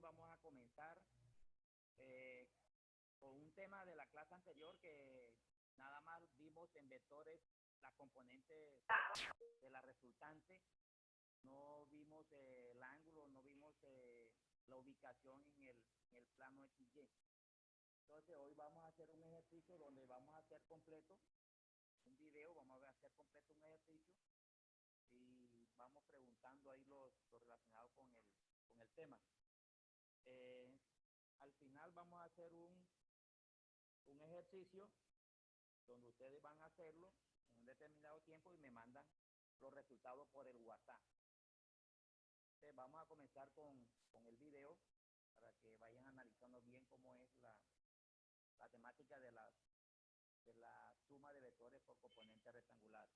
vamos a comenzar eh, con un tema de la clase anterior que nada más vimos en vectores las componentes de la resultante, no vimos el ángulo, no vimos la ubicación en el plano XY. Entonces hoy vamos a hacer un ejercicio donde vamos a hacer completo un video, vamos a hacer completo un ejercicio y vamos preguntando ahí lo relacionado con el tema. Al final vamos a hacer un ejercicio donde ustedes van a hacerlo en un determinado tiempo y me mandan los resultados por el WhatsApp. Entonces vamos a comenzar con el video para que vayan analizando bien cómo es la temática de la suma de vectores por componentes rectangulares.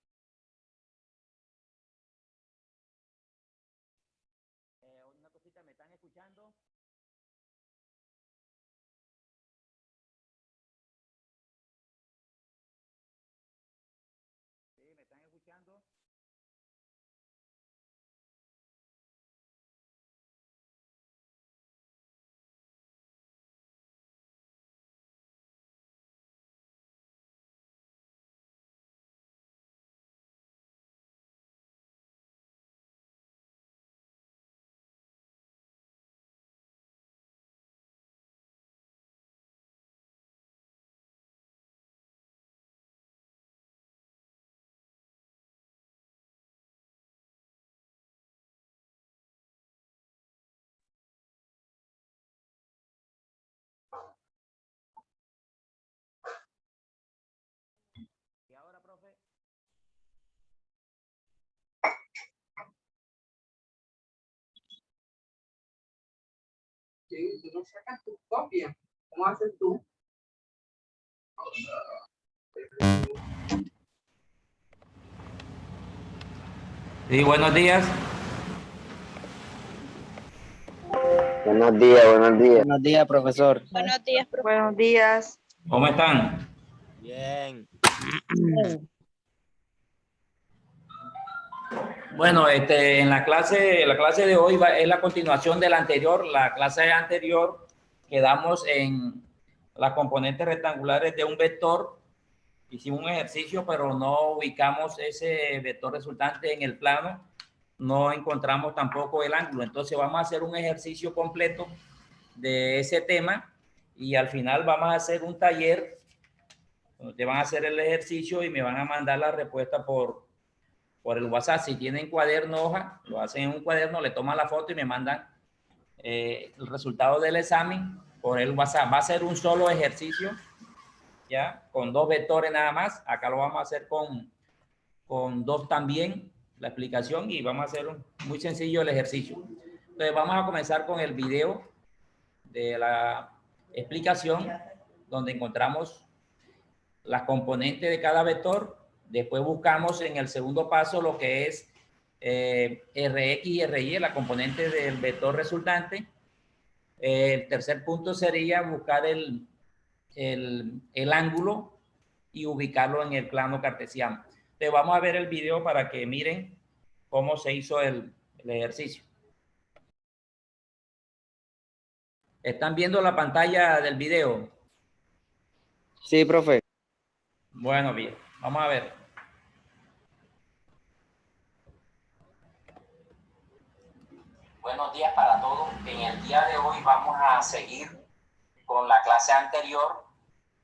Una cosita, ¿me están escuchando? ¿Sí? ¿Me están escuchando? ¿Y ahora, profe? Sí, tú no sacas tus copias. ¿Cómo haces tú? Sí, buenos días. Buenos días, buenos días. Buenos días, profesor. Buenos días, profe. Buenos días. ¿Cómo están? Bien. Bueno, en la clase de hoy es la continuación de la anterior. La clase anterior quedamos en las componentes rectangulares de un vector. Hicimos un ejercicio, pero no ubicamos ese vector resultante en el plano. No encontramos tampoco el ángulo. Entonces vamos a hacer un ejercicio completo de ese tema y al final vamos a hacer un taller donde van a hacer el ejercicio y me van a mandar la respuesta por el WhatsApp. Si tienen cuaderno, hoja, lo hacen en un cuaderno, le toman la foto y me mandan el resultado del examen por el WhatsApp. Va a ser un solo ejercicio, ya, con dos vectores nada más. Acá lo vamos a hacer con dos también, la explicación, y vamos a hacer muy sencillo el ejercicio. Entonces vamos a comenzar con el video de la explicación, donde encontramos las componentes de cada vector. Después buscamos en el segundo paso lo que es Rx y Ry, la componente del vector resultante. El tercer punto sería buscar el ángulo y ubicarlo en el plano cartesiano. Entonces vamos a ver el video para que miren cómo se hizo el ejercicio. ¿Están viendo la pantalla del video? Sí, profe. Bueno, bien, vamos a ver. Buenos días para todos. En el día de hoy vamos a seguir con la clase anterior,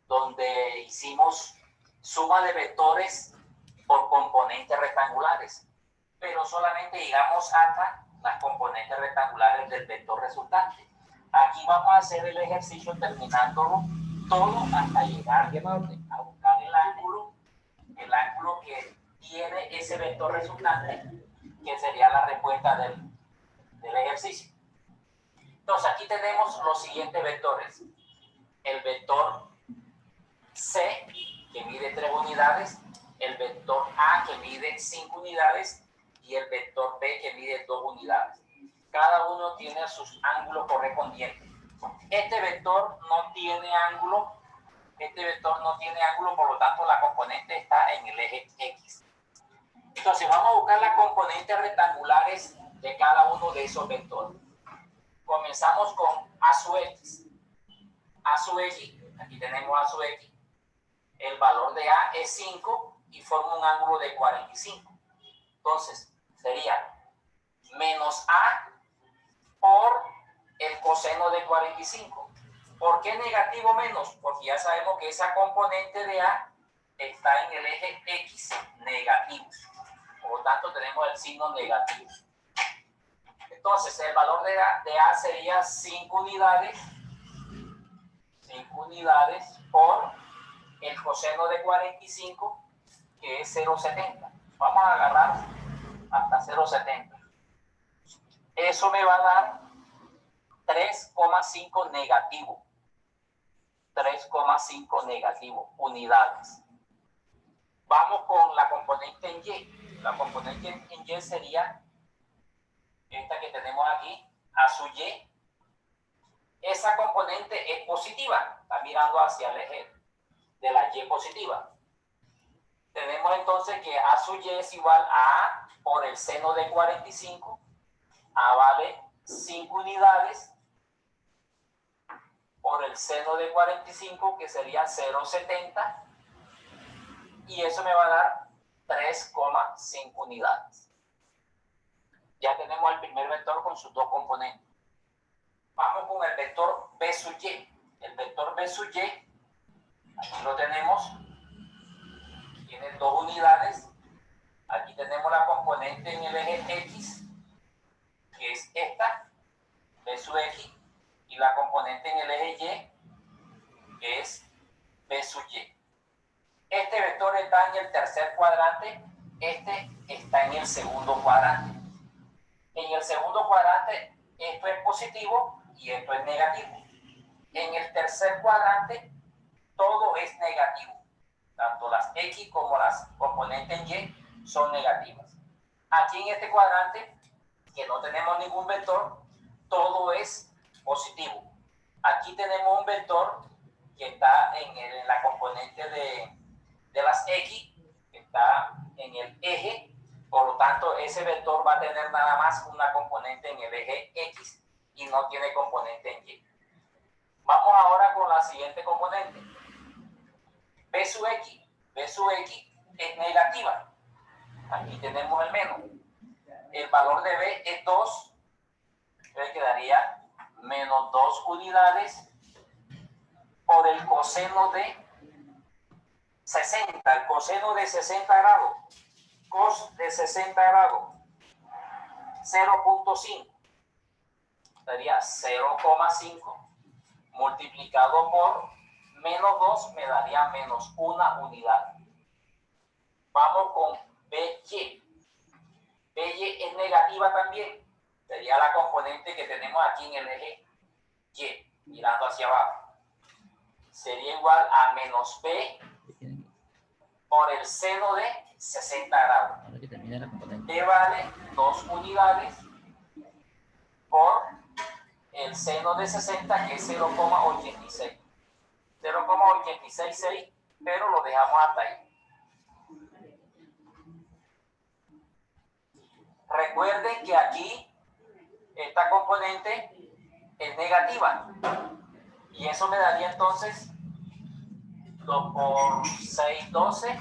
donde hicimos suma de vectores por componentes rectangulares, pero solamente llegamos hasta las componentes rectangulares del vector resultante. Aquí vamos a hacer el ejercicio terminándolo todo hasta llegar a buscar el ángulo que tiene ese vector resultante, que sería la respuesta del ejercicio. Entonces aquí tenemos los siguientes vectores. El vector C, que mide 3 unidades, el vector A, que mide 5 unidades, y el vector B, que mide 2 unidades. Cada uno tiene sus ángulos correspondientes. Este vector no tiene ángulo, por lo tanto la componente está en el eje X. Entonces vamos a buscar las componentes rectangulares de cada uno de esos vectores. comenzamos con A sub X. A sub X, aquí tenemos A sub X. El valor de A es 5 y forma un ángulo de 45. Entonces, sería menos A por el coseno de 45. ¿Por qué negativo menos? Porque ya sabemos que esa componente de A está en el eje X negativo. Por lo tanto, tenemos el signo negativo. Entonces, el valor de A sería 5 unidades. 5 unidades por el coseno de 45, que es 0,70. Vamos a agarrar hasta 0,70. Eso me va a dar 3,5 negativo. 3,5 negativo unidades. Vamos con la componente en Y. La componente en Y sería esta que tenemos aquí, A sub Y. Esa componente es positiva, está mirando hacia el eje de la Y positiva. Tenemos entonces que A sub Y es igual a A por el seno de 45. A vale 5 unidades por el seno de 45, que sería 0,70. Y eso me va a dar 3,5 unidades. Ya tenemos el primer vector con sus dos componentes. Vamos con el vector B sub Y. El vector B sub Y, aquí lo tenemos, tiene 2 unidades. Aquí tenemos la componente en el eje X, que es esta, B sub X, y la componente en el eje Y, que es B sub Y. Este vector está en el tercer cuadrante, este está en el segundo cuadrante. En el segundo cuadrante, esto es positivo y esto es negativo. En el tercer cuadrante, todo es negativo. Tanto las X como las componentes en Y son negativas. Aquí en este cuadrante, que no tenemos ningún vector, todo es positivo. Aquí tenemos un vector que está en la componente de las X, que está en el eje. Por lo tanto, ese vector va a tener nada más una componente en el eje X y no tiene componente en Y. Vamos ahora con la siguiente componente. B sub X. B sub X es negativa. Aquí tenemos el menos. El valor de B es 2. Entonces quedaría menos 2 unidades por el coseno de 60. El coseno de 60 grados. Cos de 60 grados. 0,5. Sería 0,5 multiplicado por menos 2 me daría menos 1 unidad. Vamos con BY. BY es negativa también. Sería la componente que tenemos aquí en el eje Y, mirando hacia abajo. Sería igual a menos B por el seno de 60 grados. B vale 2 unidades por el seno de 60, que es 0,86. 0,866, pero lo dejamos hasta ahí. Recuerden que aquí esta componente es negativa. Y eso me daría entonces 2 por 6, 12.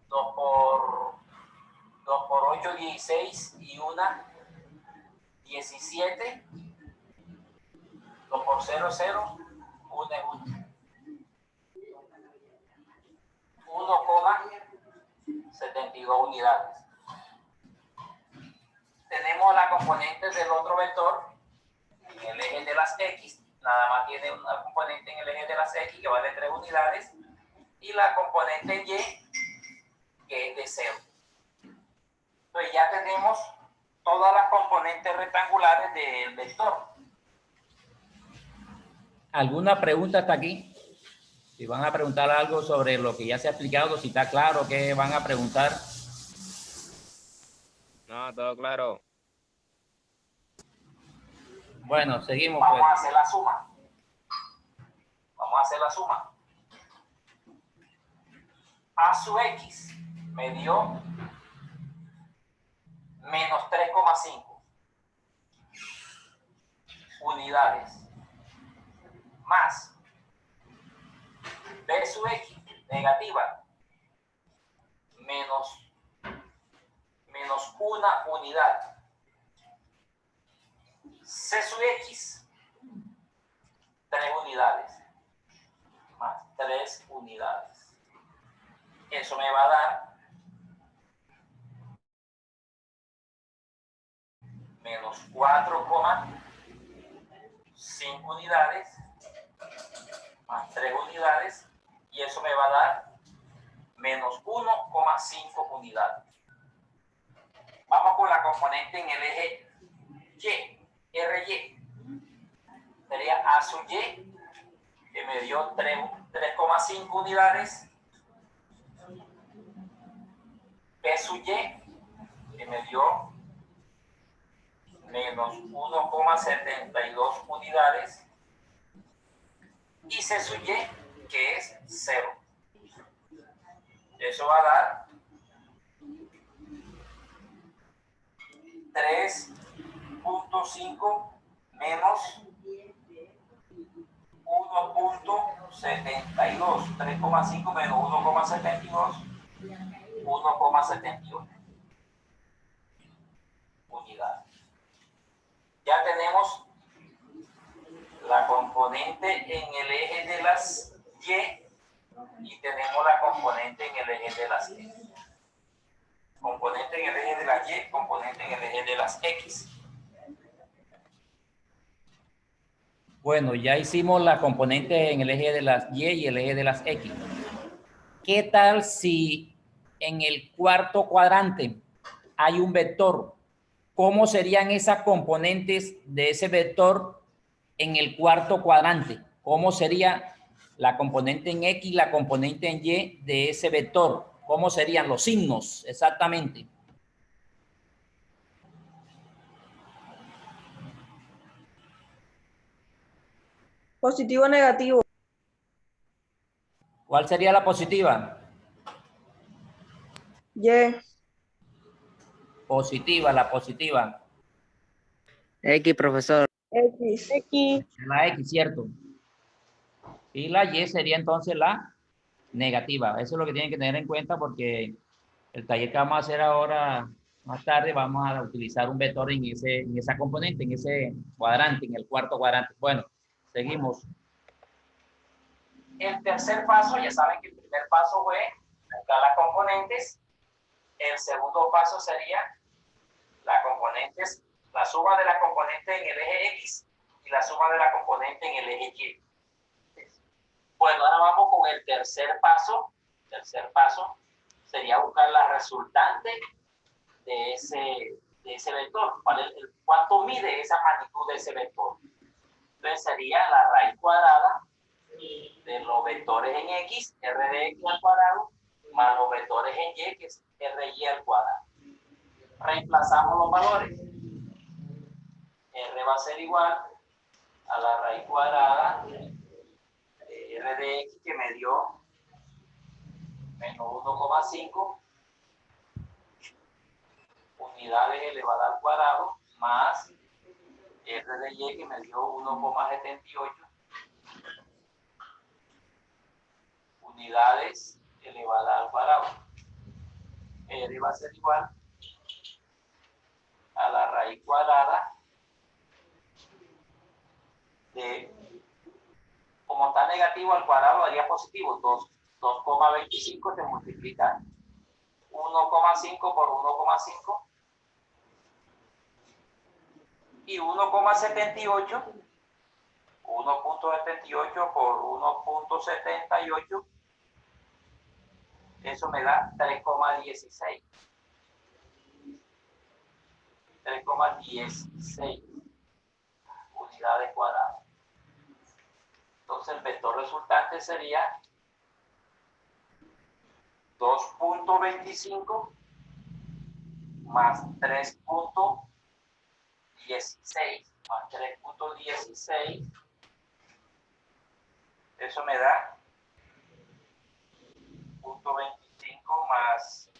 2 por 8, 16 y 1, 17. 2 por 0, 0. 1 es 1. 1,72 unidades. Tenemos la componente del otro vector en el eje de las X. Nada más tiene una componente en el eje de las X que vale 3 unidades. Y la componente en Y, que es de 0. Entonces ya tenemos todas las componentes rectangulares del vector. ¿Alguna pregunta hasta aquí? Si van a preguntar algo sobre lo que ya se ha explicado, si está claro, ¿qué van a preguntar? No, todo claro. Bueno, seguimos. Vamos a hacer la suma. Vamos a hacer la suma. A sub X me dio menos 3,5. unidades más B sub X negativa menos una unidad. C sub X, 3 unidades, más 3 unidades. Eso me va a dar menos 4,5 unidades, más 3 unidades, y eso me va a dar menos 1,5 unidades. Vamos con la componente en el eje Y, RY. Sería A sub Y, que me dio 3,5 unidades. B sub Y, que me dio menos 1,72 unidades. Y C sub Y, que es 0. Eso va a dar 3,5 menos 1,72. 3,5 menos 1,72. 1,78 unidades. Ya tenemos la componente en el eje de las Y tenemos la componente en el eje de las X. Componente en el eje de las Y, componente en el eje de las X. Bueno, ya hicimos la componente en el eje de las Y el eje de las X. ¿Qué tal si en el cuarto cuadrante hay un vector? ¿Cómo serían esas componentes de ese vector en el cuarto cuadrante? ¿Cómo sería la componente en X y la componente en Y de ese vector? ¿Cómo serían los signos exactamente? Positivo, negativo. ¿Cuál sería la positiva? Y. Positiva, la positiva. X, profesor. X. X. La X, ¿cierto? Y la Y sería entonces la negativa. Eso es lo que tienen que tener en cuenta porque el taller que vamos a hacer ahora, más tarde, vamos a utilizar un vector en esa componente, en ese cuadrante, en el cuarto cuadrante. Bueno, seguimos. El tercer paso, ya saben que el primer paso fue buscar las componentes. El segundo paso sería las componentes, la suma de la componente en el eje X y la suma de la componente en el eje Y. Bueno, ahora vamos con el tercer paso. El tercer paso sería buscar la resultante de ese vector. ¿Cuánto mide esa magnitud de ese vector? Entonces sería la raíz cuadrada de los vectores en X, R de X al cuadrado, más los vectores en Y, que es RY al cuadrado. Reemplazamos los valores. R va a ser igual a la raíz cuadrada de R de X, que me dio menos 1,5 unidades elevada al cuadrado, más R de Y, que me dio 1,78 unidades elevada al cuadrado. R va a ser igual a la raíz cuadrada de, como está negativo al cuadrado, daría positivo. 2,25 se multiplica 1,5 por 1,5 y 1,78. 1,78 por 1,78, eso me da 3,16. 3,16 unidades cuadradas. Entonces el vector resultante sería 2,25 más 3,16 más 3,16. Eso me da 0,25 más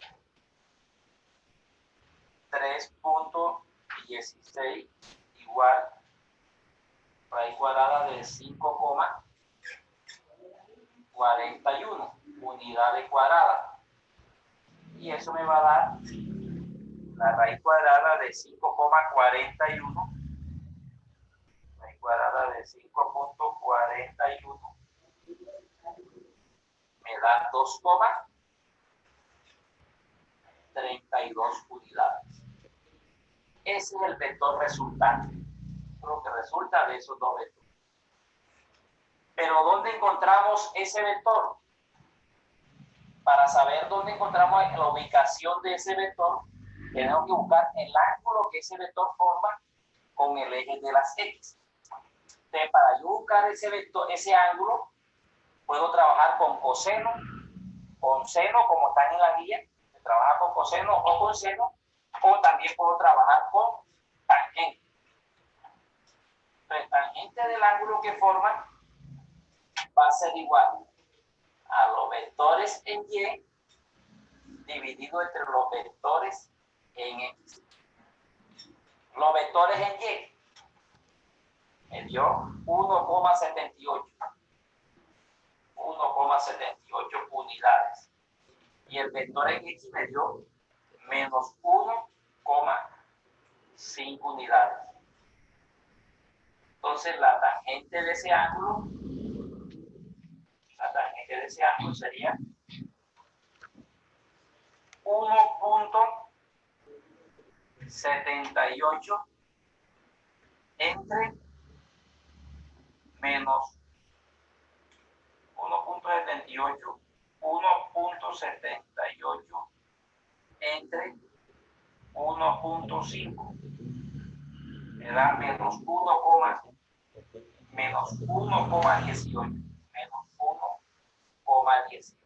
3,16 igual raíz cuadrada de 5,41 unidades cuadradas. Y eso me va a dar la raíz cuadrada de 5,41. Raíz cuadrada de 5,41 me da 2,32 unidades. Ese es el vector resultante, lo que resulta de esos dos vectores. Pero ¿dónde encontramos ese vector? Para saber dónde encontramos la ubicación de ese vector, tenemos que buscar el ángulo que ese vector forma con el eje de las X. Entonces, para yo buscar ese vector, ese ángulo, puedo trabajar con coseno, con seno, como están en la guía, se trabaja con coseno o con seno, o también puedo trabajar con tangente. Entonces, tangente del ángulo que forma va a ser igual a los vectores en Y dividido entre los vectores en X. Los vectores en Y me dio 1,78 unidades. Y el vector en X me dio menos 1,5 unidades. Entonces la tangente de ese ángulo sería 1,78 entre menos 1,78 entre 1,5 me da menos 1,18 menos 1,18.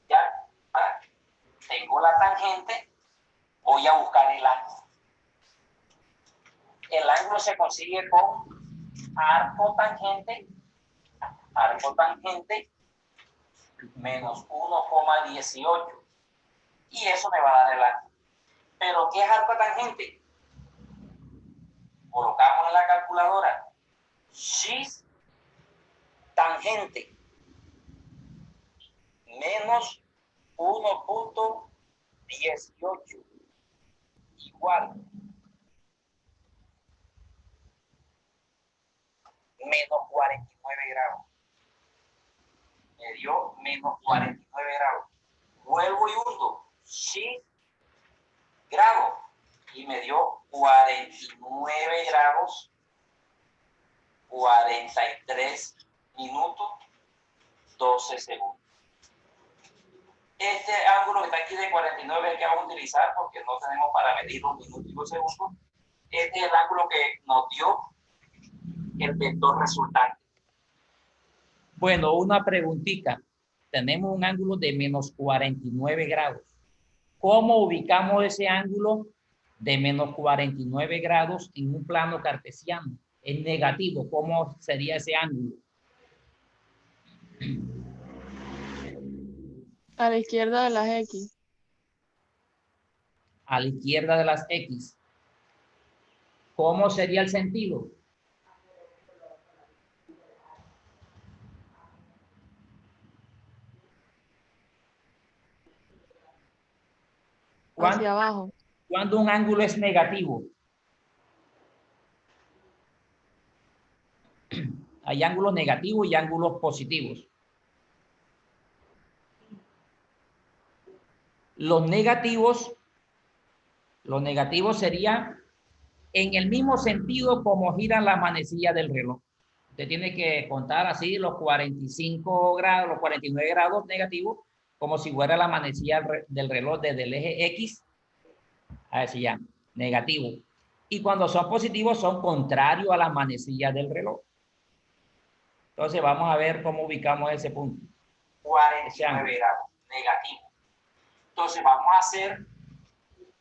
Ya tengo la tangente, voy a buscar el ángulo. El ángulo se consigue con arco tangente menos 1,18. Y eso me va a dar el ángulo. ¿Pero qué es arco tangente? Colocamos en la calculadora x tangente menos 1,18 igual menos 49 grados. Me dio menos 49 grados. Vuelvo y hundo x grados y me dio 49 grados 43 minutos 12 segundos. Este ángulo que está aquí de 49 es el que vamos a utilizar porque no tenemos para medir los minutos y los segundos. Este es el ángulo que nos dio el vector resultante. Bueno, una preguntita. Tenemos un ángulo de menos 49 grados. ¿Cómo ubicamos ese ángulo de menos 49 grados en un plano cartesiano? Es negativo. ¿Cómo sería ese ángulo? A la izquierda de las X. A la izquierda de las X. ¿Cómo sería el sentido? Hacia abajo. ¿Cuándo un ángulo es negativo? Hay ángulos negativos y ángulos positivos. Los negativos serían en el mismo sentido como gira la manecilla del reloj. Usted tiene que contar así los 45 grados, los 49 grados negativos, como si fuera la manecilla del reloj desde el eje X, a ver si ya, negativo. Y cuando son positivos son contrarios a la manecilla del reloj. Entonces vamos a ver cómo ubicamos ese punto. 49 grados, negativo. Entonces vamos a hacer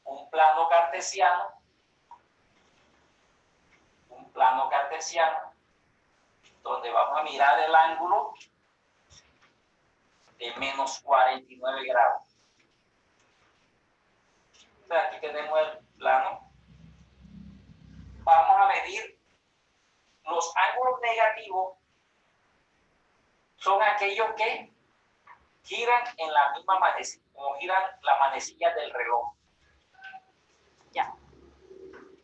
un plano cartesiano. Donde vamos a mirar el ángulo de menos 49 grados. Entonces aquí tenemos el plano. Vamos a medir los ángulos negativos son aquellos que giran en la misma manecilla, como giran la manecilla del reloj. Ya.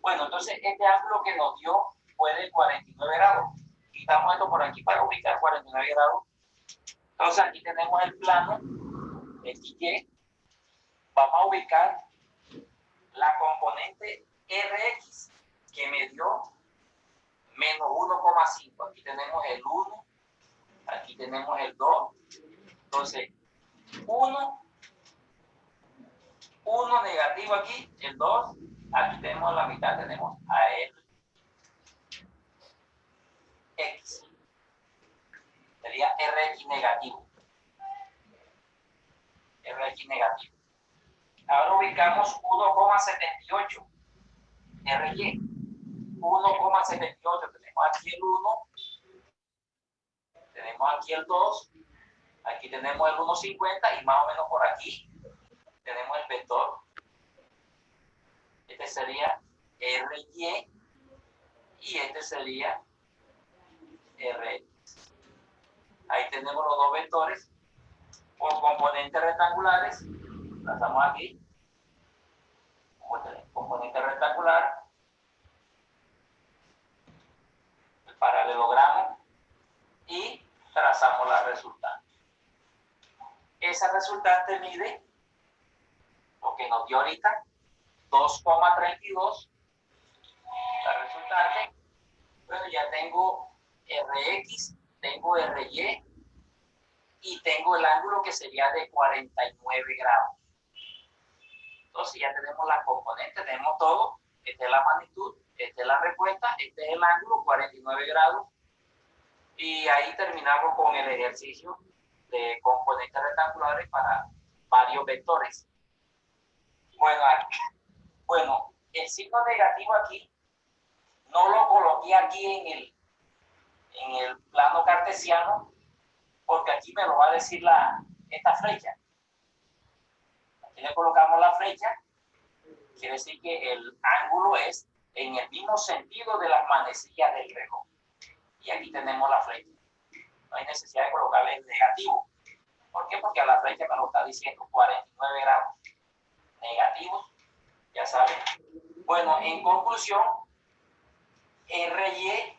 Bueno, entonces este ángulo que nos dio fue de 49 grados. Quitamos esto por aquí para ubicar 49 grados. Entonces aquí tenemos el plano XY. Vamos a ubicar la componente RX que me dio menos 1,5. Aquí tenemos el 1, aquí tenemos el 2. Entonces, 1 negativo aquí, el 2, aquí tenemos la mitad, tenemos ARX. Sería RX negativo. RX negativo. Ahora ubicamos 1,78. RY. 1,78. Tenemos aquí el 1. Tenemos aquí el 2. Aquí tenemos el 1,50 y más o menos por aquí tenemos el vector. Este sería RY y este sería RX. Ahí tenemos los dos vectores por componentes rectangulares. Trazamos aquí componente rectangular, el paralelogramo y trazamos la resultante. Esa resultante mide lo que nos dio ahorita, 2,32. La resultante, bueno, ya tengo RX, tengo RY y tengo el ángulo que sería de 49 grados. Entonces ya tenemos las componentes, tenemos todo. Esta es la magnitud, esta es la respuesta, este es el ángulo, 49 grados. Y ahí terminamos con el ejercicio de componentes rectangulares para varios vectores. Bueno, el signo negativo aquí no lo coloqué aquí en el plano cartesiano porque aquí me lo va a decir esta flecha. Aquí le colocamos la flecha, quiere decir que el ángulo es en el mismo sentido de las manecillas del reloj. Y aquí tenemos la flecha. No hay necesidad de colocarle el negativo. ¿Por qué? Porque a la flecha me lo está diciendo 49 grados. Negativos, ya saben. Bueno, en conclusión, RY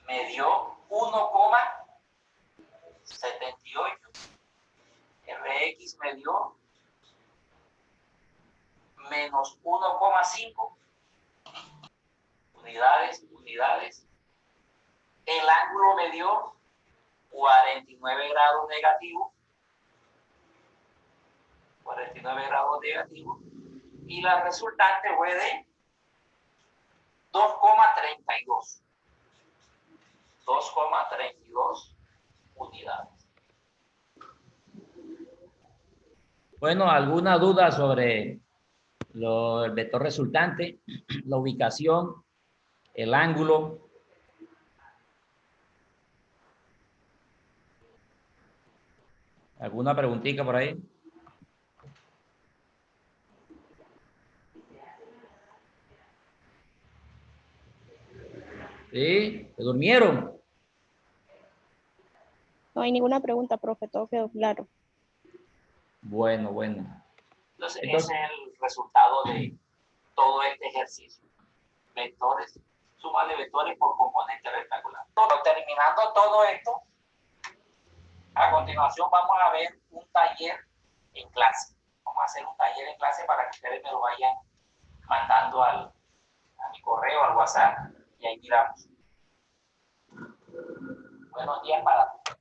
me dio 1,78. RX me dio menos 1,5. Unidades. El ángulo me dio 49 grados negativo. 49 grados negativo. Y la resultante fue de 2,32. 2,32 unidades. Bueno, ¿alguna duda sobre el vector resultante, la ubicación, el ángulo? ¿Alguna preguntita por ahí? ¿Sí? ¿Se durmieron? No hay ninguna pregunta, profe, todo quedó claro. Bueno. Entonces, ese es el resultado de todo este ejercicio. Vectores, suma de vectores por componente rectangular. Terminando todo esto, a continuación vamos a ver un taller en clase. Vamos a hacer un taller en clase para que ustedes me lo vayan mandando a mi correo, al WhatsApp, y ahí miramos. Buenos días para todos.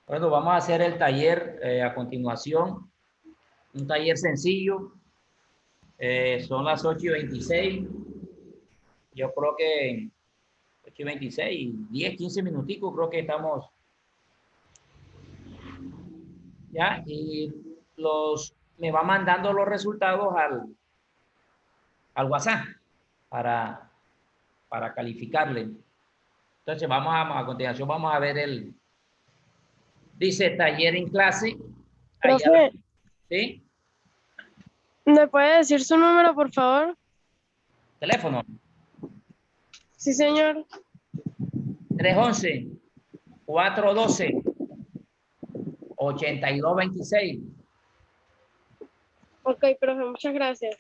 Bueno, vamos a hacer el taller a continuación. Un taller sencillo. Son las 8:26. Yo creo que 8:26, 10, 15 minuticos, creo que estamos. Ya, y me va mandando los resultados al WhatsApp para calificarle. Entonces, a continuación vamos a ver dice taller en clase. Profe, ¿Sí? ¿Me puede decir su número, por favor? Teléfono. Sí, señor. 311-412-8226. Ok, profe, muchas gracias.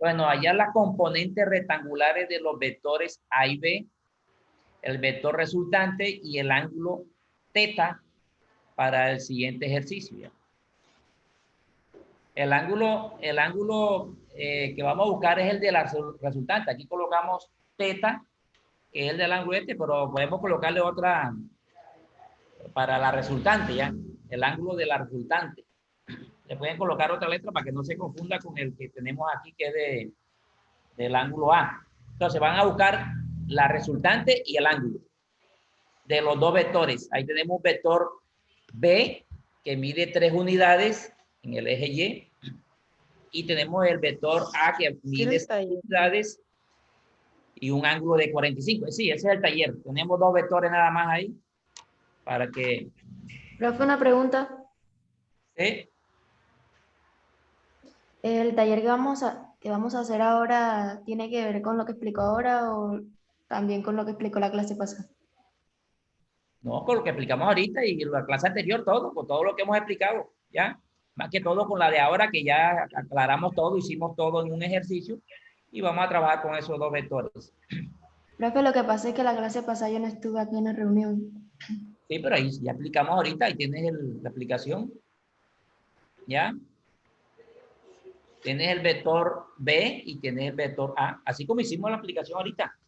Bueno, allá las componentes rectangulares de los vectores A y B, el vector resultante y el ángulo teta para el siguiente ejercicio. ¿Ya? El ángulo que vamos a buscar es el de la resultante. Aquí colocamos teta, que es el del ángulo este, pero podemos colocarle otra para la resultante, ¿ya? El ángulo de la resultante. Le pueden colocar otra letra para que no se confunda con el que tenemos aquí, que es del ángulo A. Entonces van a buscar la resultante y el ángulo de los dos vectores. Ahí tenemos un vector B que mide 3 unidades en el eje Y. Y tenemos el vector A que mide 6 unidades y un ángulo de 45. Sí, ese es el taller. Tenemos dos vectores nada más ahí para que... Profe, una pregunta. ¿Sí? ¿El taller que vamos a hacer ahora tiene que ver con lo que explicó ahora o también con lo que explicó la clase pasada? No, con lo que explicamos ahorita y la clase anterior, todo, con todo lo que hemos explicado, ¿ya? Más que todo con la de ahora, que ya aclaramos todo, hicimos todo en un ejercicio y vamos a trabajar con esos dos vectores. Profe, lo que pasa es que la clase pasada yo no estuve aquí en la reunión. Sí, pero ahí ya explicamos ahorita, ahí tienes la aplicación, ¿ya? Tienes el vector B y tienes el vector A, así como hicimos la aplicación ahorita.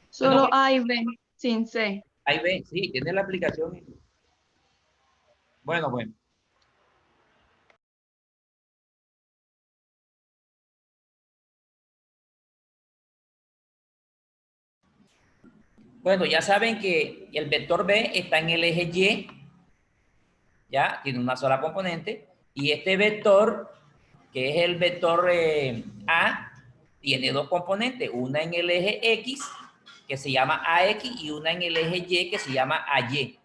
Solo A y B, sin C. Ahí B, sí, tienes la aplicación. Bueno. Bueno, ya saben que el vector B está en el eje Y, ya, tiene una sola componente, y este vector, que es el vector A, tiene dos componentes, una en el eje X, que se llama AX, y una en el eje Y, que se llama AY.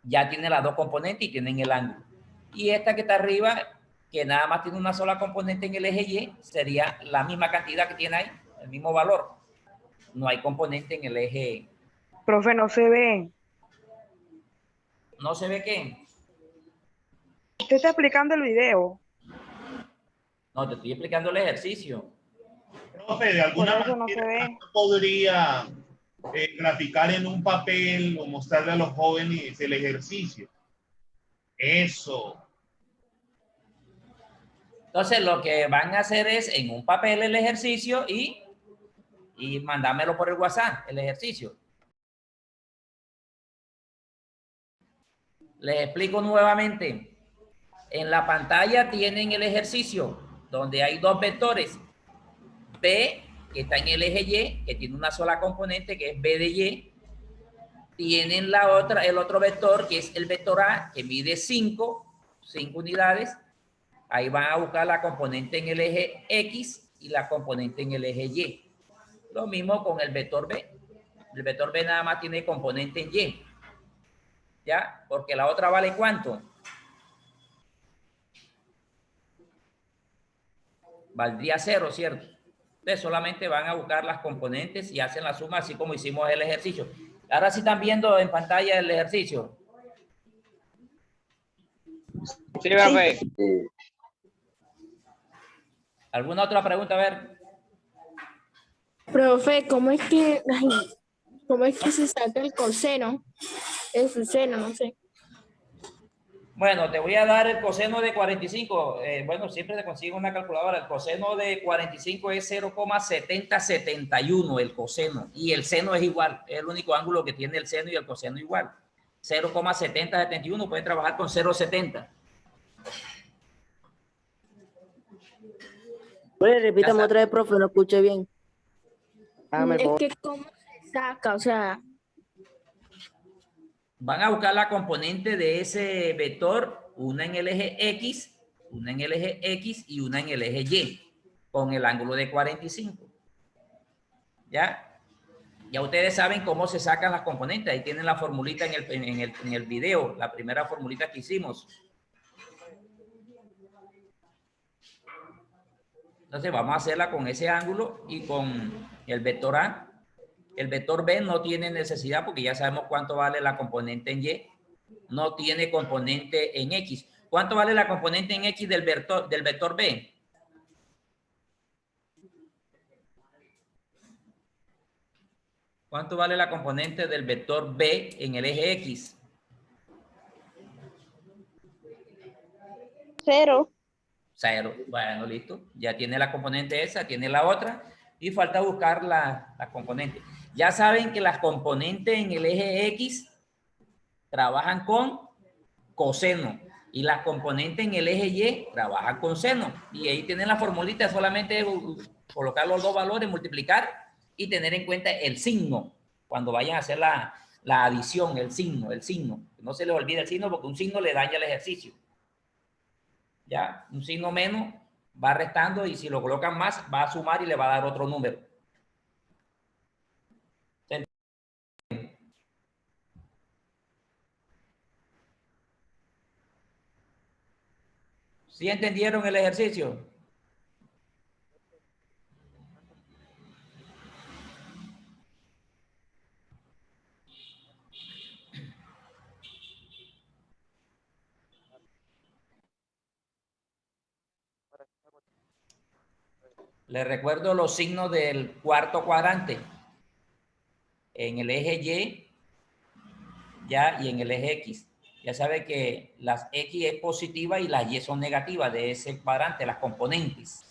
Ya tiene las dos componentes y tienen el ángulo. Y esta que está arriba, que nada más tiene una sola componente en el eje Y, sería la misma cantidad que tiene ahí, el mismo valor. No hay componente en el eje. Profe, no se ve. ¿No se ve qué? Usted está explicando el video. No, te estoy explicando el ejercicio. Profe, de alguna Por eso manera no se ve. podría graficar en un papel o mostrarle a los jóvenes el ejercicio. Eso. Entonces, lo que van a hacer es en un papel el ejercicio y mandármelo por el WhatsApp, el ejercicio. Les explico nuevamente. En la pantalla tienen el ejercicio donde hay dos vectores. B, que está en el eje Y, que tiene una sola componente, que es B de Y. Tienen el otro vector, que es el vector A, que mide 5 unidades. Ahí van a buscar la componente en el eje X y la componente en el eje Y. Lo mismo con el vector B. El vector B nada más tiene componente en Y. ¿Ya? Porque la otra vale ¿cuánto? Valdría 0, ¿cierto? Entonces solamente van a buscar las componentes y hacen la suma así como hicimos el ejercicio. Ahora sí están viendo en pantalla el ejercicio. Sí, profe. Sí. ¿Alguna otra pregunta? A ver. Profe, ¿cómo es que se saca el coseno? El su seno, no sé. Bueno, te voy a dar el coseno de 45. Bueno, siempre te consigo una calculadora. El coseno de 45 es 0,7071 el coseno. Y el seno es igual. Es el único ángulo que tiene el seno y el coseno igual. 0,7071 puede trabajar con 0,70. Oye, repítame otra vez, profe, no escuché bien. Es que ¿cómo se saca? O sea, van a buscar la componente de ese vector, una en el eje X, una en el eje X y una en el eje Y, con el ángulo de 45. ¿Ya? Ya ustedes saben cómo se sacan las componentes. Ahí tienen la formulita en el video, la primera formulita que hicimos. Entonces vamos a hacerla con ese ángulo y con el vector A. El vector B no tiene necesidad porque ya sabemos cuánto vale la componente en Y. No tiene componente en X. ¿Cuánto vale la componente en X del vector B? ¿Cuánto vale la componente del vector B en el eje X? 0. 0. Bueno, listo. Ya tiene la componente esa, tiene la otra. Y falta buscar la componente. Ya saben que las componentes en el eje X trabajan con coseno. Y las componentes en el eje Y trabajan con seno. Y ahí tienen la formulita, solamente colocar los dos valores, multiplicar y tener en cuenta el signo. Cuando vayan a hacer la adición, el signo. No se les olvide el signo porque un signo le daña el ejercicio. Ya, un signo menos va restando y si lo colocan más va a sumar y le va a dar otro número. ¿Sí entendieron el ejercicio? Les recuerdo los signos del cuarto cuadrante. En el eje Y, ya, y en el eje X. Ya sabe que las X es positiva y las Y son negativas de ese cuadrante, las componentes.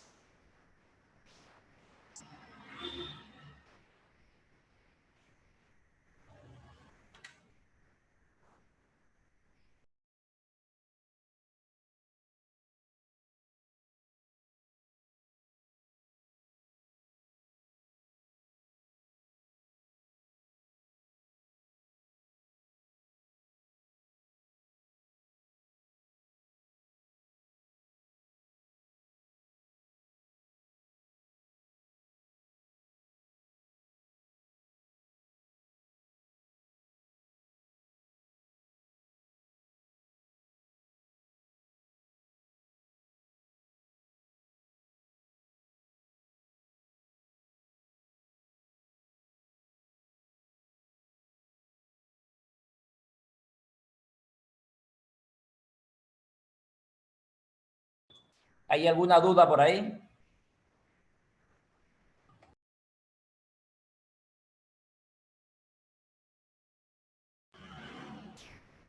¿Hay alguna duda por ahí?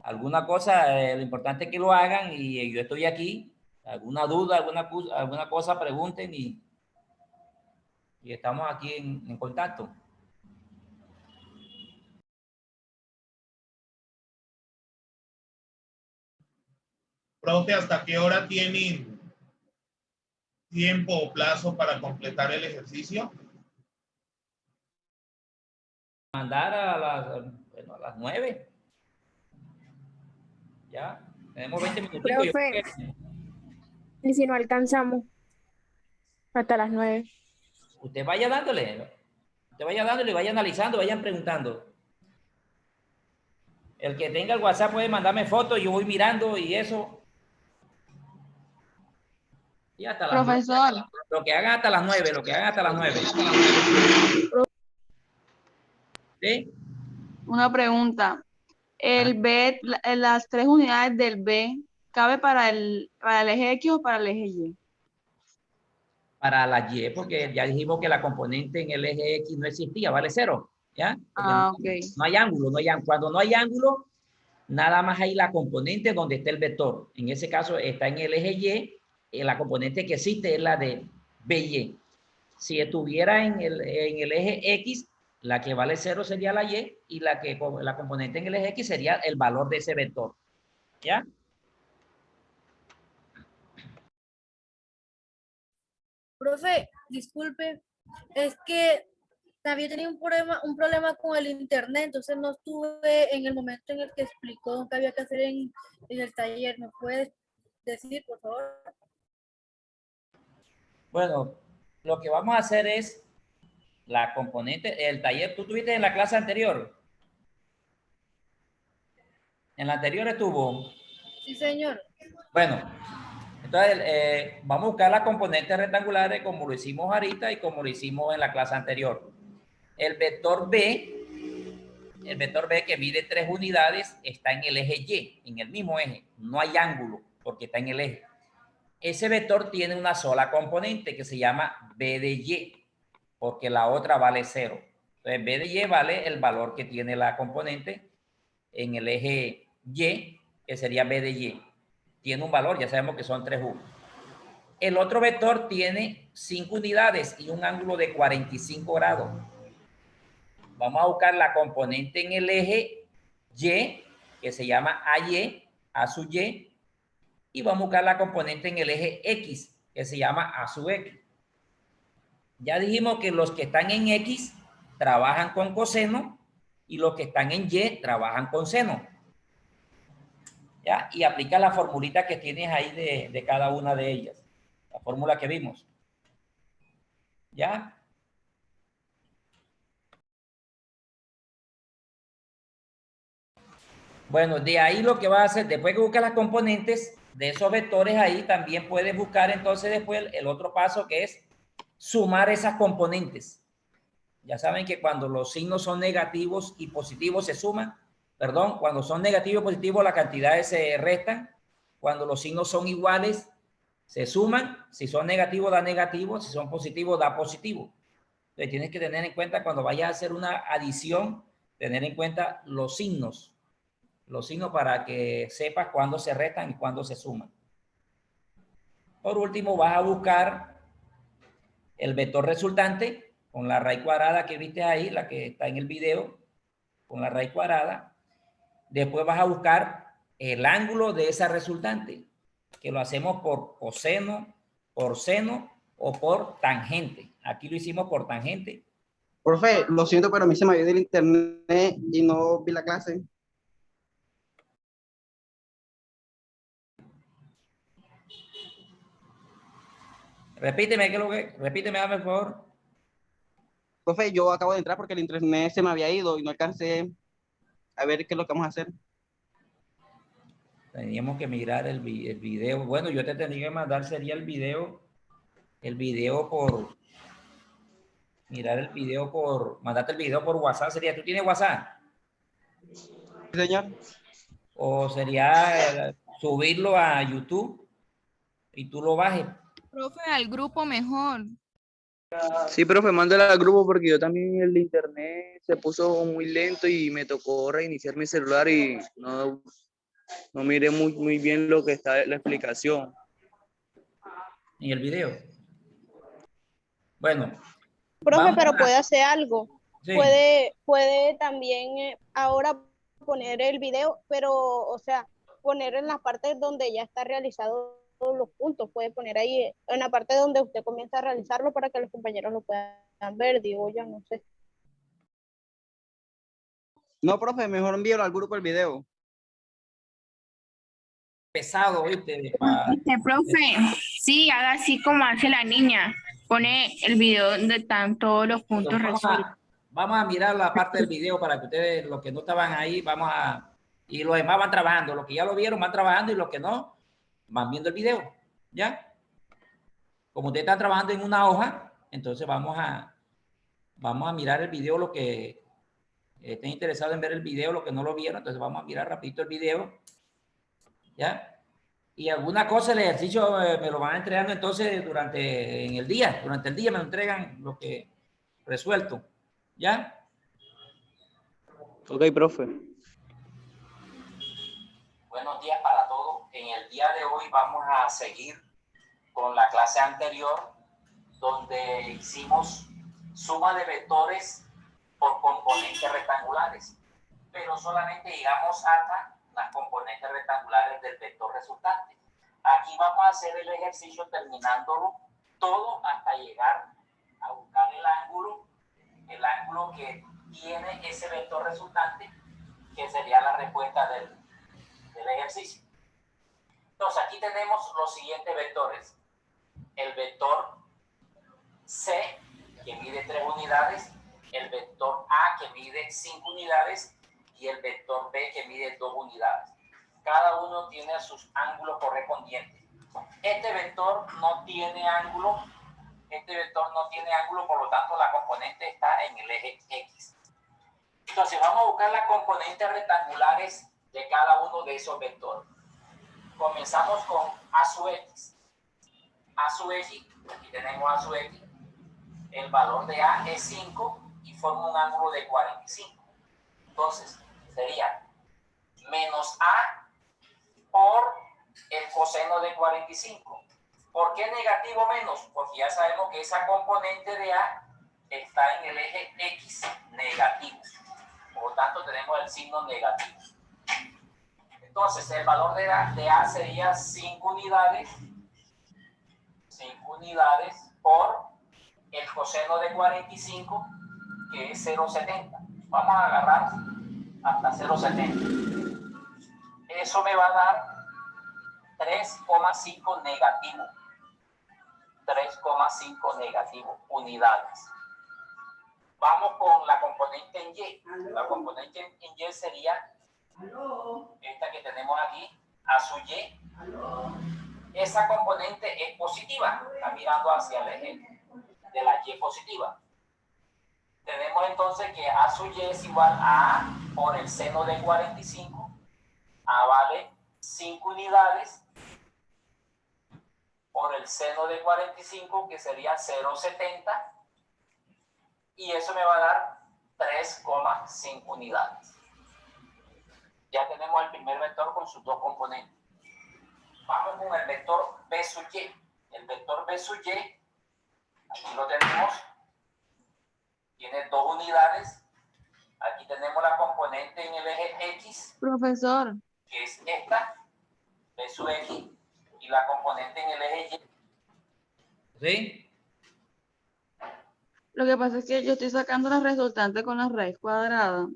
Alguna cosa, lo importante es que lo hagan y yo estoy aquí. Alguna duda, alguna cosa, pregunten y estamos aquí en contacto. Profe, ¿hasta qué hora tienen tiempo o plazo para completar el ejercicio? Mandar a las 9. Ya, tenemos 20 minutos. Profe, y si no alcanzamos hasta las 9. Usted vaya dándole y vaya analizando, vayan preguntando. El que tenga el WhatsApp puede mandarme fotos, yo voy mirando y eso. Y hasta las Profesor. 9. Lo que hagan hasta las 9, ¿Sí? Una pregunta. El B, las 3 unidades del B, ¿cabe para el eje X o para el eje Y? Para la Y, porque ya dijimos que la componente en el eje X no existía, vale 0. ¿Ya? Ok. No hay ángulo, Cuando no hay ángulo, nada más hay la componente donde está el vector. En ese caso está en el eje Y, la componente que existe es la de BY. Si estuviera en el eje X, la que vale 0 sería la Y y la componente en el eje X sería el valor de ese vector. ¿Ya? Profe, disculpe, es que había tenido un problema con el internet, entonces no estuve en el momento en el que explicó qué había que hacer en el taller. ¿Me puedes decir, por favor? Bueno, lo que vamos a hacer es la componente, el taller, ¿tú tuviste en la clase anterior? En la anterior estuvo. Sí, señor. Bueno, Entonces, vamos a buscar las componentes rectangulares como lo hicimos ahorita y como lo hicimos en la clase anterior. El vector B que mide 3 unidades está en el eje Y, en el mismo eje. No hay ángulo porque está en el eje. Ese vector tiene una sola componente que se llama B de Y, porque la otra vale 0. Entonces, B de Y vale el valor que tiene la componente en el eje Y, que sería B de Y. Tiene un valor, ya sabemos que son 3U. El otro vector tiene 5 unidades y un ángulo de 45 grados. Vamos a buscar la componente en el eje Y, que se llama AY, A sub Y, y vamos a buscar la componente en el eje X, que se llama A sub X. Ya dijimos que los que están en X trabajan con coseno y los que están en Y trabajan con seno. ¿Ya? Y aplica la formulita que tienes ahí de cada una de ellas. La fórmula que vimos. ¿Ya? Bueno, de ahí lo que va a hacer, después que buscas las componentes de esos vectores ahí, también puedes buscar entonces después el otro paso que es sumar esas componentes. Ya saben que cuando los signos son negativos y positivos se suman. Perdón, cuando son negativos y positivos las cantidades se restan. Cuando los signos son iguales se suman. Si son negativos da negativo, si son positivos da positivo. Entonces tienes que tener en cuenta cuando vayas a hacer una adición, tener en cuenta los signos para que sepas cuándo se restan y cuándo se suman. Por último, vas a buscar el vector resultante con la raíz cuadrada que viste ahí, la que está en el video, con la raíz cuadrada. Después vas a buscar el ángulo de esa resultante, que lo hacemos por coseno, por seno o por tangente. Aquí lo hicimos por tangente. Profe, lo siento, pero a mí se me había ido el internet y no vi la clase. Repíteme, repíteme, dame por favor. Profe, yo acabo de entrar porque el internet se me había ido y no alcancé a ver qué es lo que vamos a hacer. Teníamos que mirar el video. Bueno, yo te tendría que mandar, sería el video por... Mirar el video por... Mandarte el video por WhatsApp sería... ¿Tú tienes WhatsApp? Sí, señor. O sería subirlo a YouTube y tú lo bajes. Profe, al grupo mejor. Sí, profe, mándala al grupo porque yo también el internet se puso muy lento y me tocó reiniciar mi celular y no miré muy bien lo que está la explicación. En el video. Bueno. Profe, pero puede hacer algo. Sí. Puede también ahora poner el video, pero, o sea, poner en las partes donde ya está realizado todos los puntos. Puede poner ahí en la parte donde usted comienza a realizarlo para que los compañeros lo puedan ver, digo, ya no sé. No, profe, mejor envíalo al grupo el video. Pesado, ¿viste? Profe, sí, haga así como hace la niña. Pone el video donde están todos los puntos resueltos. Vamos a mirar la parte del video para que ustedes, los que no estaban ahí, y los demás van trabajando. Los que ya lo vieron van trabajando y los que no, van viendo el video. ¿Ya? Como ustedes están trabajando en una hoja, entonces vamos a mirar el video, los que estén interesados en ver el video, los que no lo vieron, entonces vamos a mirar rapidito el video. ¿Ya? Y alguna cosa, el ejercicio me lo van entregando entonces durante el día me lo entregan lo que resuelto. ¿Ya? Ok, profe. Buenos días para todos. En el día de hoy vamos a seguir con la clase anterior donde hicimos suma de vectores por componentes rectangulares, pero solamente llegamos hasta las componentes rectangulares del vector resultante. Aquí vamos a hacer el ejercicio terminándolo todo hasta llegar a buscar el ángulo que tiene ese vector resultante, que sería la respuesta del ejercicio. Entonces aquí tenemos los siguientes vectores. El vector C, que mide 3 unidades, el vector A, que mide 5 unidades, y el vector B, que mide 2 unidades. Cada uno tiene sus ángulos correspondientes. Este vector no tiene ángulo. Este vector no tiene ángulo, por lo tanto la componente está en el eje X. Entonces vamos a buscar las componentes rectangulares de cada uno de esos vectores. Comenzamos con A sub X. A sub X, aquí tenemos A sub X. El valor de A es 5 y forma un ángulo de 45. Entonces sería menos A por el coseno de 45. ¿Por qué negativo menos? Porque ya sabemos que esa componente de A está en el eje X negativo. Por lo tanto, tenemos el signo negativo. Entonces, el valor de A sería 5 unidades. 5 unidades por el coseno de 45, que es 0,70. Vamos a agarrar hasta 0,70. Eso me va a dar 3,5 negativo. 3,5 negativo unidades. Vamos con la componente en Y. La componente en Y sería esta que tenemos aquí, A sub Y. Esa componente es positiva, está mirando hacia el eje de la Y positiva. Tenemos entonces que A sub Y es igual a A por el seno de 45. A vale 5 unidades por el seno de 45, que sería 0,70, y eso me va a dar 3,5 unidades. Ya tenemos el primer vector con sus dos componentes. Vamos con el vector B sub Y. El vector B sub Y, aquí lo tenemos, tiene 2 unidades. Aquí tenemos la componente en el eje X. Profesor. Que es esta, B sub X, y la componente en el eje Y. ¿Sí? Lo que pasa es que yo estoy sacando la resultante con la raíz cuadrada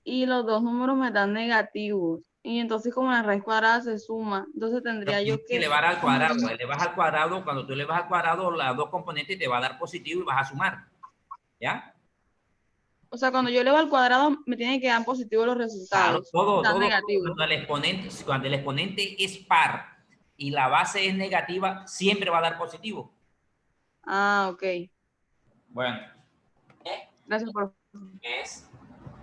y los dos números me dan negativos. Y entonces como la raíz cuadrada se suma, entonces tendría yo que... Elevar al cuadrado. Elevas al cuadrado, cuando tú elevas al cuadrado, las dos componentes te va a dar positivo y vas a sumar. ¿Ya? O sea, cuando yo elevo al cuadrado, me tienen que dar positivos los resultados. Claro, todo. Negativos. Cuando el exponente es par y la base es negativa, siempre va a dar positivo. Ah, ok. Bueno. Gracias por...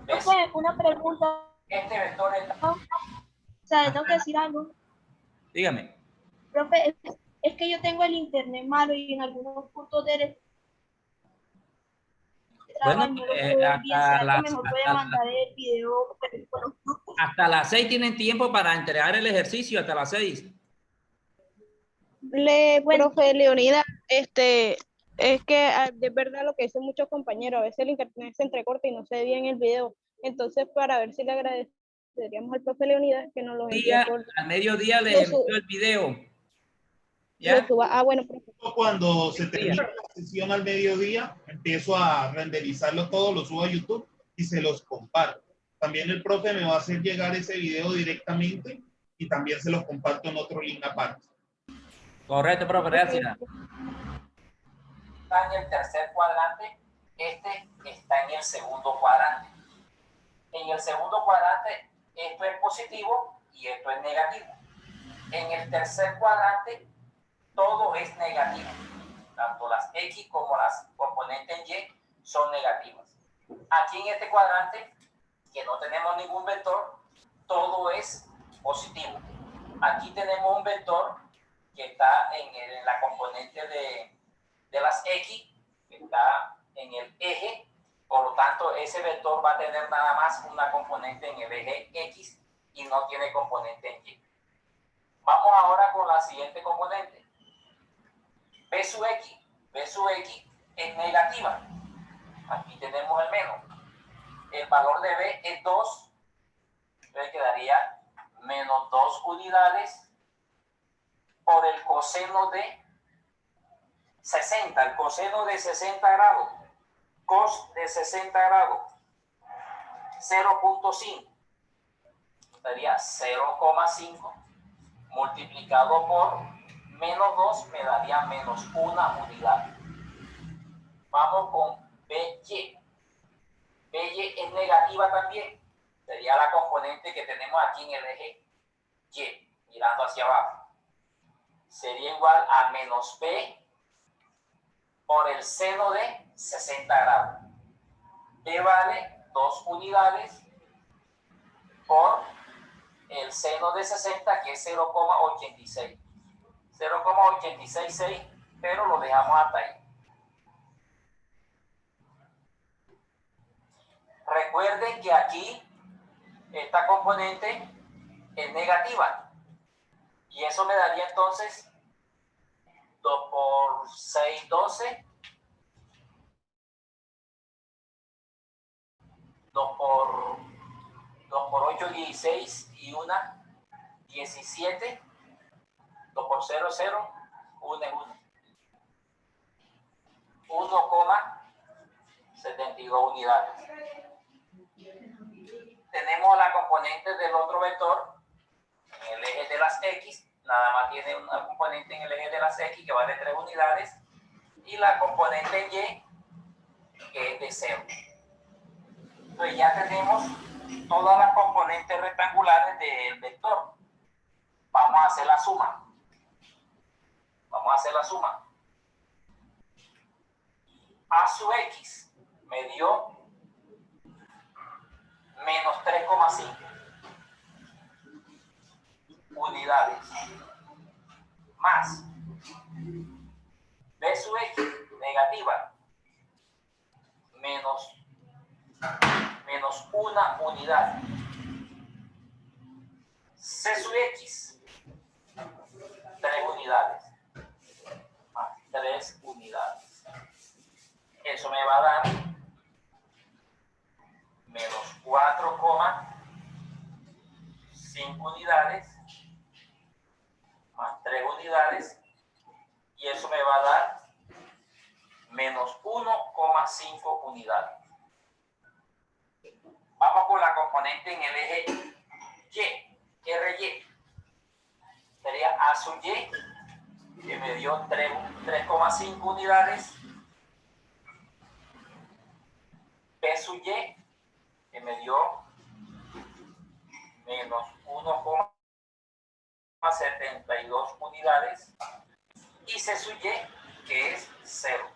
Profe, una pregunta. Este vector es... O sea, tengo que decir algo. Dígame. Profe, es que yo tengo el internet malo y en algunos puntos de... Bueno, hasta las 6 tienen tiempo para entregar el ejercicio, hasta las 6. Profe Leonida, es que de verdad lo que dicen muchos compañeros, a veces el internet se entrecorta y no se ve bien el video. Entonces, para ver si le agradeceríamos al profe Leonida que nos lo envíe al mediodía le envío el video. ¿Ya? Bueno, profe. Cuando se termina la sesión al mediodía, empiezo a renderizarlo todo, lo subo a YouTube y se los comparto. También el profe me va a hacer llegar ese video directamente y también se los comparto en otro link aparte. Correcto, profe, gracias. Está en el tercer cuadrante, este está en el segundo cuadrante. En el segundo cuadrante, esto es positivo y esto es negativo. En el tercer cuadrante, todo es negativo. Tanto las X como las componentes en Y son negativas. Aquí en este cuadrante, que no tenemos ningún vector, todo es positivo. Aquí tenemos un vector que está en la componente de las X, que está en el eje, por lo tanto ese vector va a tener nada más una componente en el eje X y no tiene componente en Y. Vamos ahora con la siguiente componente. B sub X. B sub X es negativa. Aquí tenemos el menos. El valor de B es 2. Entonces quedaría menos 2 unidades por el coseno de 60. El coseno de 60 grados. Cos de 60 grados. 0.5. Sería 0,5 multiplicado por menos 2 me daría menos 1 unidad. Vamos con BY. BY es negativa también. Sería la componente que tenemos aquí en el eje Y, mirando hacia abajo. sería igual a menos B por el seno de 60 grados. B vale 2 unidades por el seno de 60, que es 0,86. 0,866, pero lo dejamos hasta ahí. Recuerden que aquí esta componente es negativa. Y eso me daría entonces 2 por 6, 12. 2 por 8, 16 y 1, 17. 2 por 0, 0. 1 es 1. 1,72 unidades. Tenemos la componente del otro vector en el eje de las X. Nada más tiene una componente en el eje de las X que vale 3 unidades. Y la componente en Y que es de 0. Entonces ya tenemos todas las componentes rectangulares del vector. Vamos a hacer la suma. Vamos a hacer la suma. A sub X me dio menos 3,5 unidades. Más B sub X negativa. Menos 1 unidad. C sub X 3 unidades. Más 3 unidades. Eso me va a dar menos 4,5 unidades más 3 unidades, y eso me va a dar menos 1,5 unidades. Vamos con la componente en el eje Y, RY. Sería A sub Y, que me dio 3,5 unidades. B sub Y, que me dio menos 1,72 unidades. Y C sub Y, que es 0.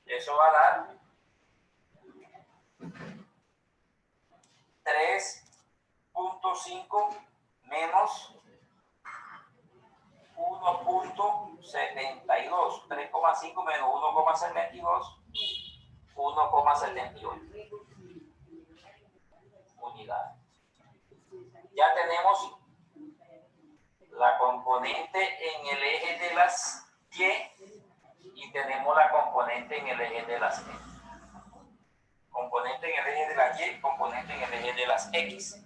Eso va a dar 3,5 menos 1,72. 3,5 menos 1,72. 1,78 unidades. Ya tenemos la componente en el eje de las Y y tenemos la componente en el eje de las X. Componente en el eje de las Y, componente en el eje de las X.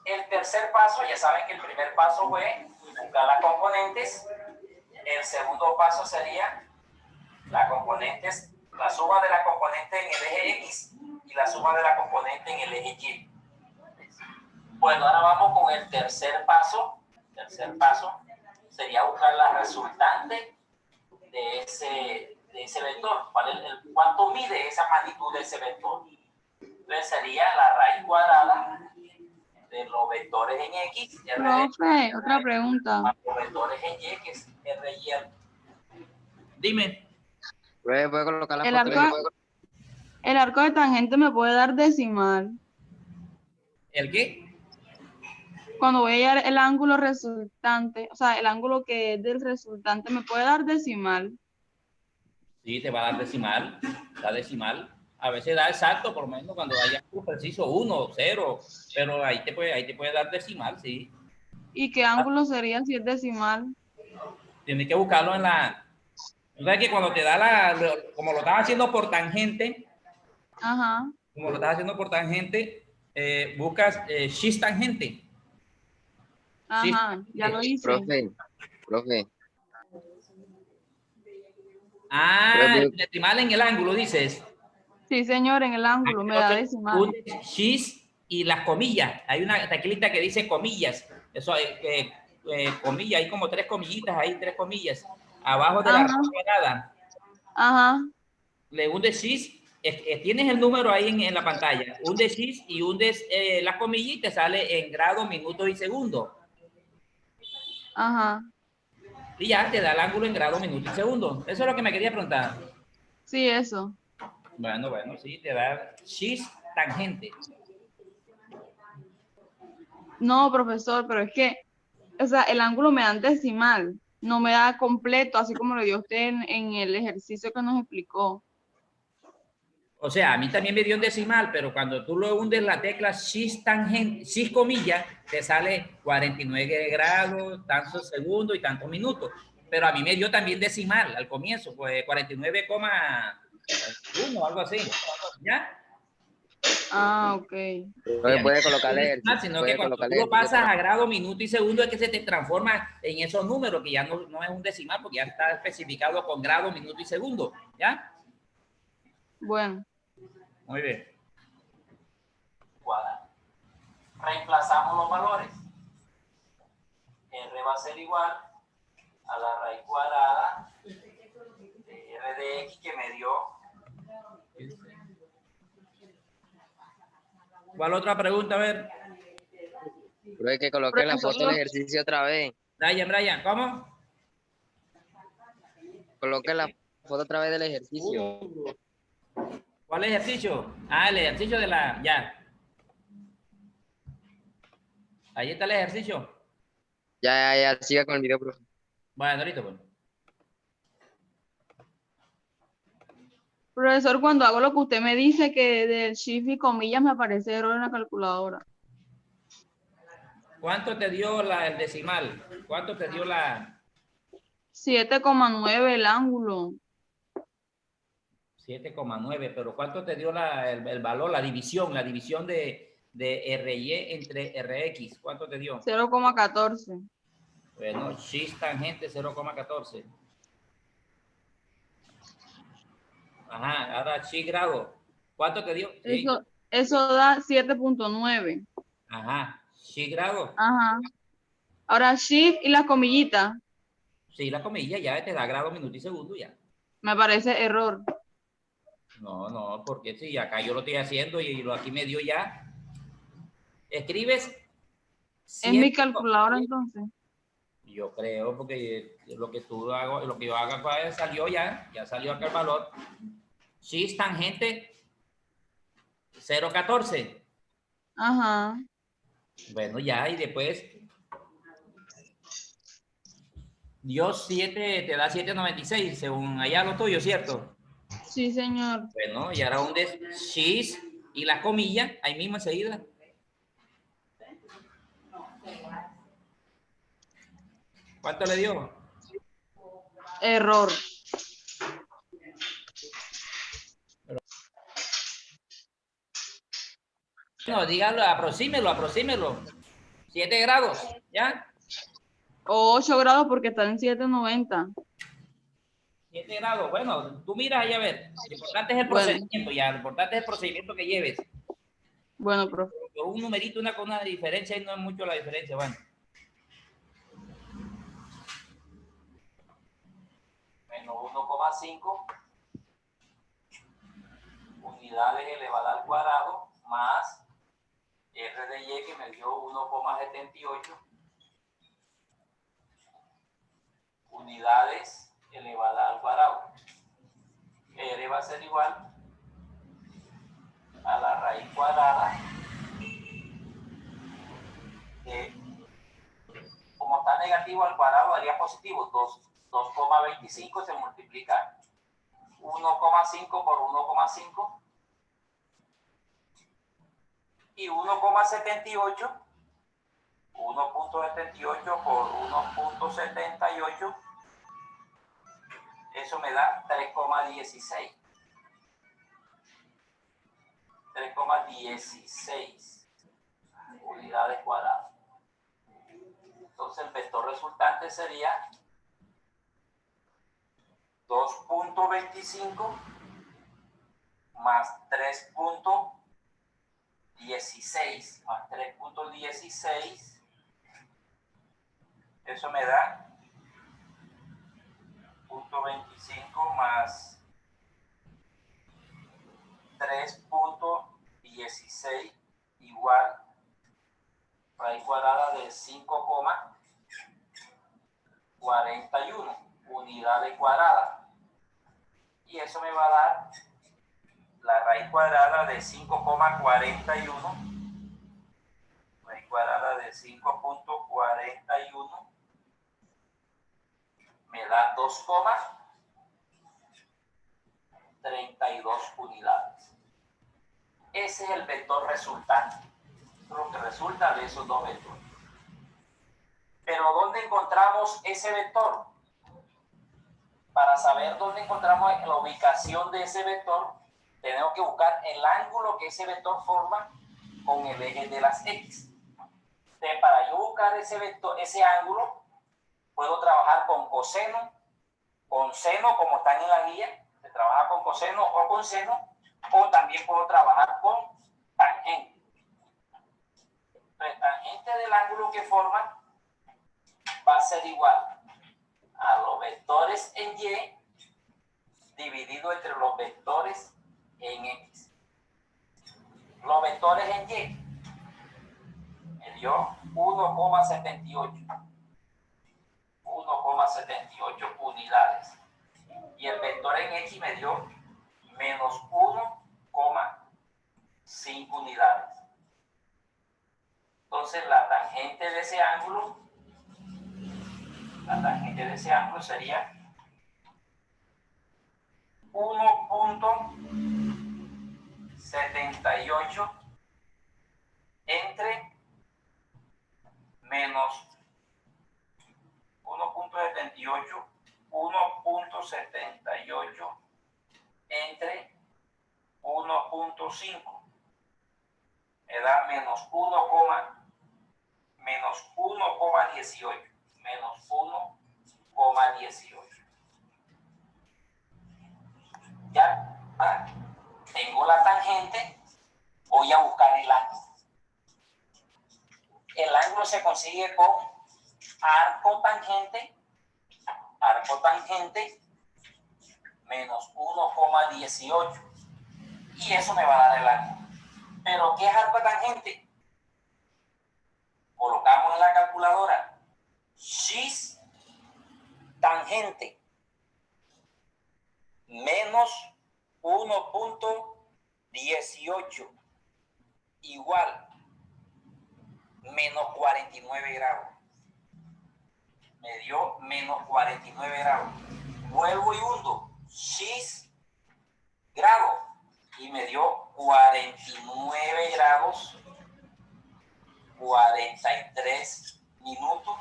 El tercer paso, ya saben que el primer paso fue buscar las componentes. El segundo paso sería la suma de la componente en el eje X y la suma de la componente en el eje Y. Bueno, ahora vamos con el tercer paso. El tercer paso sería buscar la resultante de ese vector. ¿Cuánto mide esa magnitud de ese vector? Entonces sería la raíz cuadrada de los vectores en X. Profe, otra pregunta. Los vectores en Y, que es RY. Dime. Puede colocar la El arco de tangente me puede dar decimal. ¿El qué? Cuando voy a hallar el ángulo resultante, o sea, el ángulo que es del resultante, ¿me puede dar decimal? Sí, te va a dar decimal. Da decimal. A veces da exacto, por lo menos cuando haya un preciso 1, 0, pero ahí te puede dar decimal, sí. ¿Y qué ángulo sería si es decimal? Tienes que buscarlo en la... O sea que cuando te da como lo estás haciendo por tangente, Ajá. Como lo estás haciendo por tangente, buscas xis tangente. Ajá, ya lo hice. Profe. Ah, el decimal en el ángulo, dices. Sí, señor, en el ángulo, me da decimal. Xis y las comillas. Hay una taquilita que dice comillas. Eso, comillas, hay como 3 comillitas, hay 3 comillas. Abajo de la raíz cuadrada. Ajá. Le hunde xis. Tienes el número ahí en la pantalla. Hunde xis y hundes la comilla y te sale en grado, minutos y segundos. Ajá. Y ya te da el ángulo en grado, minuto y segundo. Eso es lo que me quería preguntar. Sí, eso. Bueno, sí, te da X tangente. No, profesor, pero es que, o sea, el ángulo me da en decimal, no me da completo, así como lo dio usted en el ejercicio que nos explicó. O sea, a mí también me dio en decimal, pero cuando tú lo hundes la tecla X tangente, X comillas, te sale 49 grados, tantos segundos y tantos minutos. Pero a mí me dio también decimal al comienzo, pues 49,1 o algo así. ¿Ya? Ah, ok. No puede colocarle ejercicio. Sino que cuando tú lo pasas a grado, minuto y segundo es que se te transforma en esos números, que ya no es un decimal, porque ya está especificado con grado, minuto y segundo. ¿Ya? Bueno. Muy bien. Reemplazamos los valores. R va a ser igual a la raíz cuadrada de R de X que me dio. ¿Cuál otra pregunta? A ver. Pero hay que coloque la foto del ejercicio otra vez. Brian, ¿cómo? Coloque la foto otra vez del ejercicio. ¿Cuál ejercicio? Ah, el ejercicio de la... Ya. Ahí está el ejercicio. Ya, siga con el video, profe. Bueno, listo, pues. Profesor, cuando hago lo que usted me dice, que del shift y comillas me aparece error en la calculadora. ¿Cuánto te dio el decimal? ¿Cuánto te dio la...? 7,9 el ángulo. 7,9, pero ¿cuánto te dio el valor, la división de RY entre RX? ¿Cuánto te dio? 0,14. Bueno, X tangente 0,14. Ajá, ahora X grado. ¿Cuánto te dio? Sí. Eso da 7,9. Ajá, X grado. Ajá. Ahora shift y la comillita. Sí, la comilla ya te da grado, minuto y segundo ya. Me parece error. No, porque sí, acá yo lo estoy haciendo y aquí me dio ya. Escribes. ¿En mi calculadora entonces? Yo creo, porque lo que yo hago acá salió ya salió acá el valor. X tangente 0,14. Ajá. Bueno, ya, y después dio 7, te da 7,96 según allá lo tuyo, ¿cierto? Sí, señor. Bueno, y ahora hundes X y la comilla ahí mismo enseguida. ¿Cuánto le dio? Error. No, dígalo, aproxímelo. 7 grados, ¿ya? O 8 grados porque está en 7,90. 7 grados, bueno, tú miras ahí a ver. Lo importante es el procedimiento, ya. Lo importante es el procedimiento que lleves. Bueno, profe. Un numerito, con una diferencia y no es mucho la diferencia, bueno. Menos 1,5 unidades elevada al cuadrado más R de Y que me dio 1,78 unidades elevada al cuadrado. R va a ser igual a la raíz cuadrada de, como está negativo al cuadrado daría positivo, 2,25 se multiplica 1,5 por 1,5 y 1,78 por 1,78 eso me da 3,16 unidades cuadradas. Entonces el vector resultante sería 2,25 más 3,16 eso me da 0,25 más 3,16 igual raíz cuadrada de 5,78 41 unidades cuadradas. Y eso me va a dar la raíz cuadrada de 5,41. Raíz cuadrada de 5.41 me da 2,32 unidades. Ese es el vector resultante, lo que resulta de esos dos vectores. Pero ¿dónde encontramos ese vector? Para saber dónde encontramos la ubicación de ese vector, tenemos que buscar el ángulo que ese vector forma con el eje de las X. Entonces, para yo buscar ese vector, ese ángulo, puedo trabajar con coseno, con seno, como están en la guía. Se trabaja con coseno o con seno, o también puedo trabajar con tangente. Entonces, tangente del ángulo que forma va a ser igual a los vectores en Y dividido entre los vectores en X. Los vectores en Y me dio 1,78 unidades. Y el vector en X me dio menos 1,5 unidades. Entonces la tangente de ese ángulo sería 1,78 entre menos 1,78 entre 1,5 me da menos 1,18. Ya tengo la tangente, voy a buscar el ángulo. El ángulo se consigue con arco tangente menos 1,18. Y eso me va a dar el ángulo. ¿Pero qué es arco tangente? Colocamos en la calculadora X tangente menos 1,18 igual menos 49 grados. Me dio menos 49 grados. Vuelvo y hundo X grados y me dio 49 grados 43 minutos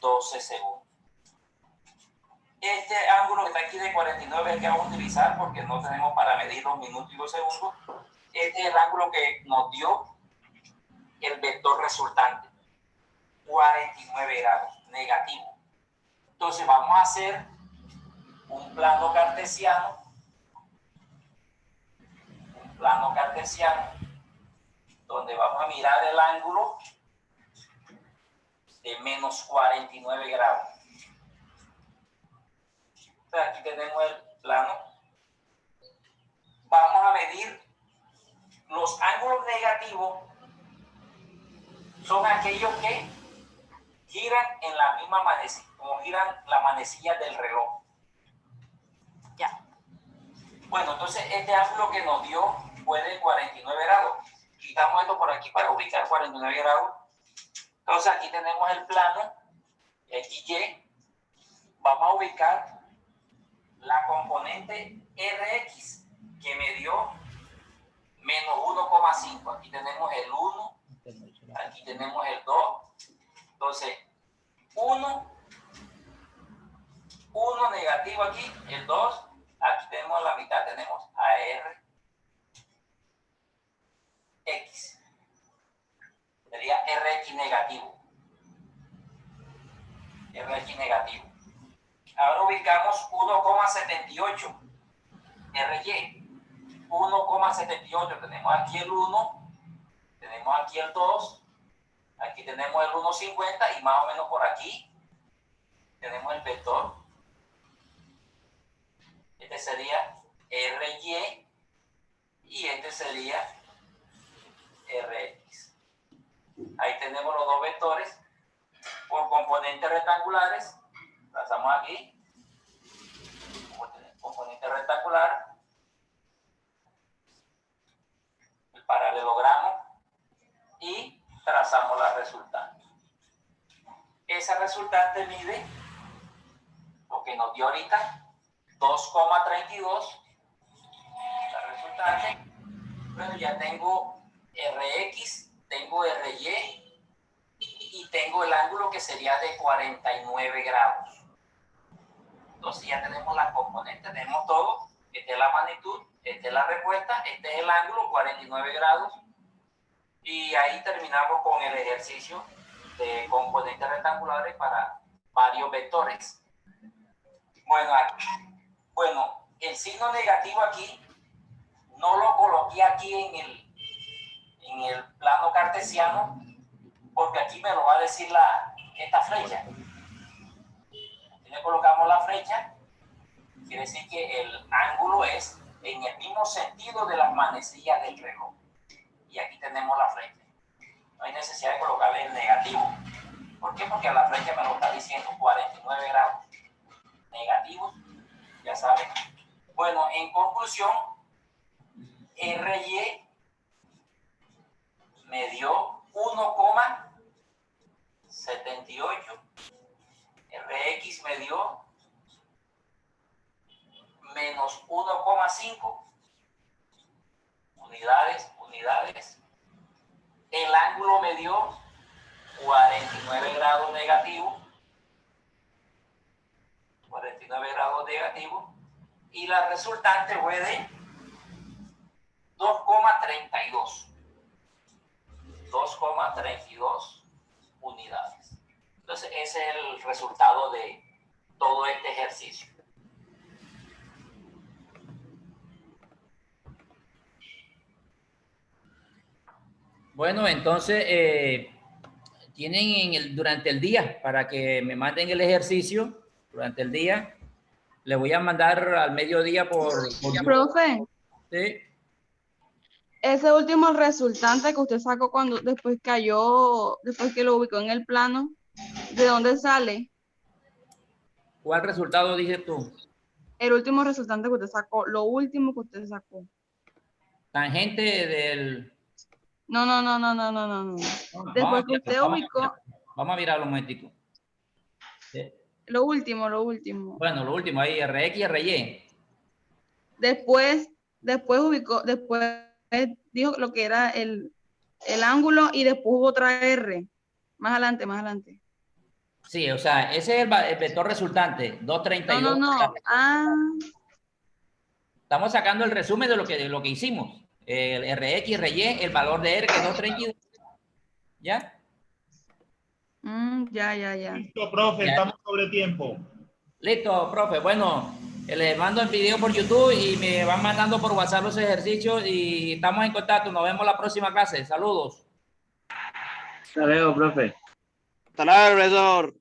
12 segundos. Este ángulo que está aquí de 49 es el que vamos a utilizar porque no tenemos para medir los minutos y los segundos. Este es el ángulo que nos dio el vector resultante, 49 grados, negativo. Entonces vamos a hacer un plano cartesiano, donde vamos a mirar el ángulo de menos 49 grados. Entonces aquí tenemos el plano. Vamos a medir los ángulos negativos. Son aquellos que giran en la misma manecilla, como giran la manecilla del reloj. Ya. Bueno, entonces este ángulo que nos dio fue de 49 grados. Quitamos esto por aquí para ubicar 49 grados. Entonces aquí tenemos el plano XY. Vamos a ubicar la componente RX que me dio menos 1,5. Aquí tenemos el 1. Aquí tenemos el 2. Entonces, 1 negativo aquí, el 2. Aquí tenemos la mitad, tenemos ARX. Sería RX negativo. RX negativo. Ahora ubicamos 1,78. RY. 1,78. Tenemos aquí el 1. Tenemos aquí el 2. Aquí tenemos el 1,50 y más o menos por aquí tenemos el vector. Este sería RY y este sería RX. Ahí tenemos los dos vectores por componentes rectangulares trazamos aquí, componente rectangular, el paralelogramo y trazamos la resultante. Esa resultante mide lo que nos dio ahorita, 2,32. La resultante, bueno, ya tengo Rx, tengo Ry y tengo el ángulo que sería de 49 grados. Entonces ya tenemos las componentes, tenemos todo. Esta es la magnitud, esta es la respuesta, este es el ángulo, 49 grados. Y ahí terminamos con el ejercicio de componentes rectangulares para varios vectores. Bueno, el signo negativo aquí no lo coloqué aquí en el plano cartesiano porque aquí me lo va a decir esta flecha. Aquí le colocamos la flecha, quiere decir que el ángulo es en el mismo sentido de las manecillas del reloj. Y aquí tenemos la flecha. No hay necesidad de colocarle el negativo. ¿Por qué? Porque a la flecha me lo está diciendo 49 grados negativos, ya saben. Bueno, en conclusión, RY me dio 1,78. RX me dio menos 1,5. Unidades. El ángulo me dio 49 grados negativo. 49 grados negativo. Y la resultante fue de 2,32. 2,32 unidades. Entonces, ese es el resultado de todo este ejercicio. Bueno, entonces, tienen durante el día para que me manden el ejercicio durante el día. Le voy a mandar al mediodía por Profe. Sí. Ese último resultante que usted sacó después que lo ubicó en el plano, ¿de dónde sale? ¿Cuál resultado dices tú? El último resultante que usted sacó, lo último que usted sacó. Tangente del... No. Después que usted ubicó... Vamos a mirarlo un momentico. Sí. Lo último. Bueno, lo último, ahí RX y RY. Después dijo lo que era el ángulo y después hubo otra R. Más adelante. Sí, o sea, ese es el vector resultante, 232. No. Estamos sacando el resumen de lo que hicimos. El RX y RY, el valor de R que es 232. ¿Ya? Ya. Listo, profe, estamos sobre tiempo. Listo, profe. Bueno, les mando el video por YouTube y me van mandando por WhatsApp los ejercicios y estamos en contacto. Nos vemos la próxima clase. Saludos. Hasta luego, profe. Hasta luego, profesor.